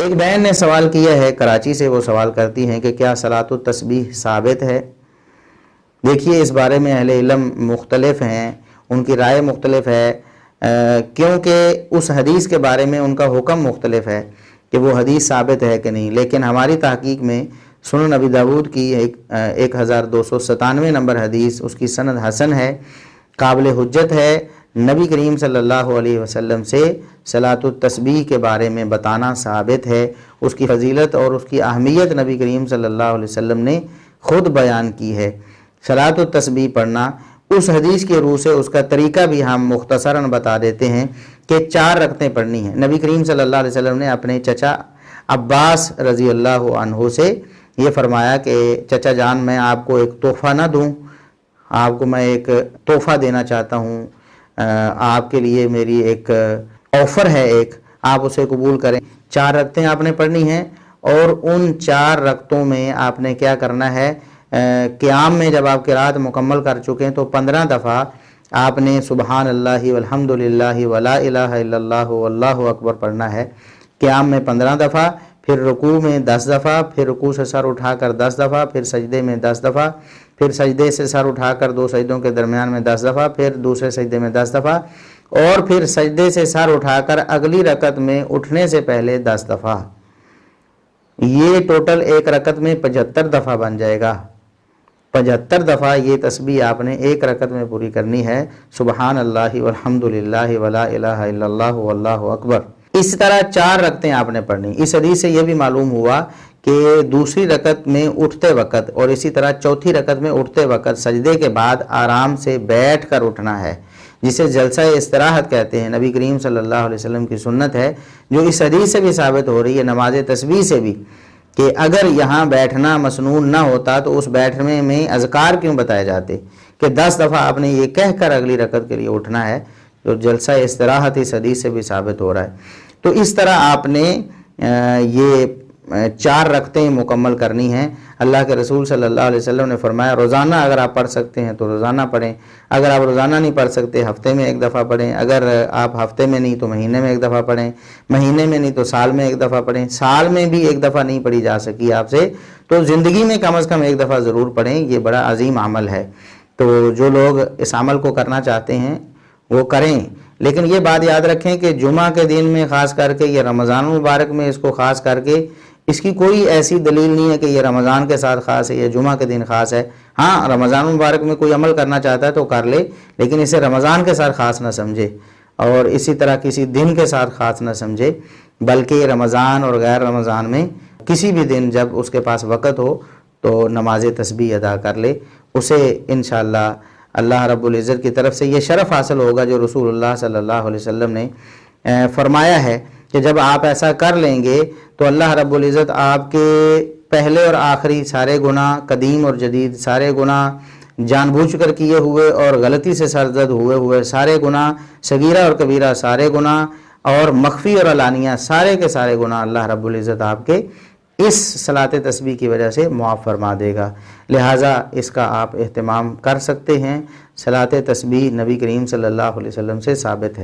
ایک بہن نے سوال کیا ہے کراچی سے، وہ سوال کرتی ہیں کہ کیا صلاۃ التسبیح ثابت ہے؟ دیکھیے اس بارے میں اہل علم مختلف ہیں، ان کی رائے مختلف ہے، کیونکہ اس حدیث کے بارے میں ان کا حکم مختلف ہے کہ وہ حدیث ثابت ہے کہ نہیں۔ لیکن ہماری تحقیق میں سنن ابی داؤد کی 1297 نمبر حدیث، اس کی سند حسن ہے، قابل حجت ہے، نبی کریم صلی اللہ علیہ وسلم سے صلاۃ التسبیح کے بارے میں بتانا ثابت ہے۔ اس کی فضیلت اور اس کی اہمیت نبی کریم صلی اللہ علیہ وسلم نے خود بیان کی ہے۔ صلاۃ التسبیح پڑھنا اس حدیث کی روح سے اس کا طریقہ بھی ہم مختصراً بتا دیتے ہیں کہ 4 رکعتیں پڑھنی ہیں۔ نبی کریم صلی اللہ علیہ وسلم نے اپنے چچا عباس رضی اللہ عنہ سے یہ فرمایا کہ چچا جان، میں آپ کو ایک تحفہ نہ دوں؟ آپ کو میں ایک تحفہ دینا چاہتا ہوں، آپ کے لیے میری ایک آفر ہے، ایک آپ اسے قبول کریں۔ 4 رکعتیں آپ نے پڑھنی ہیں، اور ان 4 رکعتوں میں آپ نے کیا کرنا ہے، قیام میں جب آپ قرات مکمل کر چکے ہیں تو 15 دفعہ آپ نے سبحان اللہ والحمد للہ ولا الہ الا اللہ واللہ اکبر پڑھنا ہے۔ قیام میں 15 دفعہ، پھر رکوع میں 10 دفعہ، پھر رکوع سے سر اٹھا کر 10 دفعہ، پھر سجدے میں 10 دفعہ، پھر سجدے سے سر اٹھا کر 2 سجدوں کے درمیان میں 10 دفعہ، پھر دوسرے سجدے میں 10 دفعہ، اور پھر سجدے سے سر اٹھا کر اگلی رکعت میں اٹھنے سے پہلے 10 دفعہ۔ یہ ٹوٹل ایک رکعت میں 75 دفعہ بن جائے گا۔ 75 دفعہ یہ تسبیح آپ نے ایک رکعت میں پوری کرنی ہے، سبحان اللہ والحمد للہ ولا الہ الا اللہ واللہ اکبر۔ اس طرح 4 رکعتیں آپ نے پڑھنی۔ اس حدیث سے یہ بھی معلوم ہوا کہ دوسری رکعت میں اٹھتے وقت اور اسی طرح چوتھی رکعت میں اٹھتے وقت سجدے کے بعد آرام سے بیٹھ کر اٹھنا ہے، جسے جلسہ استراحت کہتے ہیں۔ نبی کریم صلی اللہ علیہ وسلم کی سنت ہے، جو اس حدیث سے بھی ثابت ہو رہی ہے، نماز تسبیح سے بھی، کہ اگر یہاں بیٹھنا مسنون نہ ہوتا تو اس بیٹھنے میں اذکار کیوں بتائے جاتے کہ 10 دفعہ آپ نے یہ کہہ کر اگلی رکعت کے لیے اٹھنا ہے، جو جلسہ استراحت اس حدیث سے بھی ثابت ہو رہا ہے۔ تو اس طرح آپ نے یہ 4 رکعتیں مکمل کرنی ہیں۔ اللہ کے رسول صلی اللہ علیہ وسلم نے فرمایا روزانہ اگر آپ پڑھ سکتے ہیں تو روزانہ پڑھیں، اگر آپ روزانہ نہیں پڑھ سکتے ہفتے میں 1 دفعہ پڑھیں، اگر آپ ہفتے میں نہیں تو مہینے میں 1 دفعہ پڑھیں، مہینے میں نہیں تو سال میں 1 دفعہ پڑھیں، سال میں بھی 1 دفعہ نہیں پڑھی جا سکی آپ سے تو زندگی میں کم از کم 1 دفعہ ضرور پڑھیں۔ یہ بڑا عظیم عمل ہے، تو جو لوگ اس عمل کو کرنا چاہتے ہیں وہ کریں۔ لیکن یہ بات یاد رکھیں کہ جمعہ کے دن میں خاص کر کے، یہ رمضان مبارک میں اس کو خاص کر کے، اس کی کوئی ایسی دلیل نہیں ہے کہ یہ رمضان کے ساتھ خاص ہے یا جمعہ کے دن خاص ہے۔ ہاں، رمضان مبارک میں کوئی عمل کرنا چاہتا ہے تو کر لے، لیکن اسے رمضان کے ساتھ خاص نہ سمجھے، اور اسی طرح کسی دن کے ساتھ خاص نہ سمجھے، بلکہ رمضان اور غیر رمضان میں کسی بھی دن جب اس کے پاس وقت ہو تو نماز تسبیح ادا کر لے۔ اسے انشاءاللہ اللہ رب العزت کی طرف سے یہ شرف حاصل ہوگا جو رسول اللہ صلی اللہ علیہ وسلم نے فرمایا ہے کہ جب آپ ایسا کر لیں گے تو اللہ رب العزت آپ کے پہلے اور آخری سارے گناہ، قدیم اور جدید سارے گناہ، جان بوجھ کر کیے ہوئے اور غلطی سے سرزد ہوئے سارے گناہ، صغیرہ اور کبیرہ سارے گناہ، اور مخفی اور علانیہ سارے کے سارے گناہ اللہ رب العزت آپ کے اس صلاۃ تسبیح کی وجہ سے معاف فرما دے گا۔ لہٰذا اس کا آپ اہتمام کر سکتے ہیں۔ صلاۃ تسبیح نبی کریم صلی اللہ علیہ وسلم سے ثابت ہے۔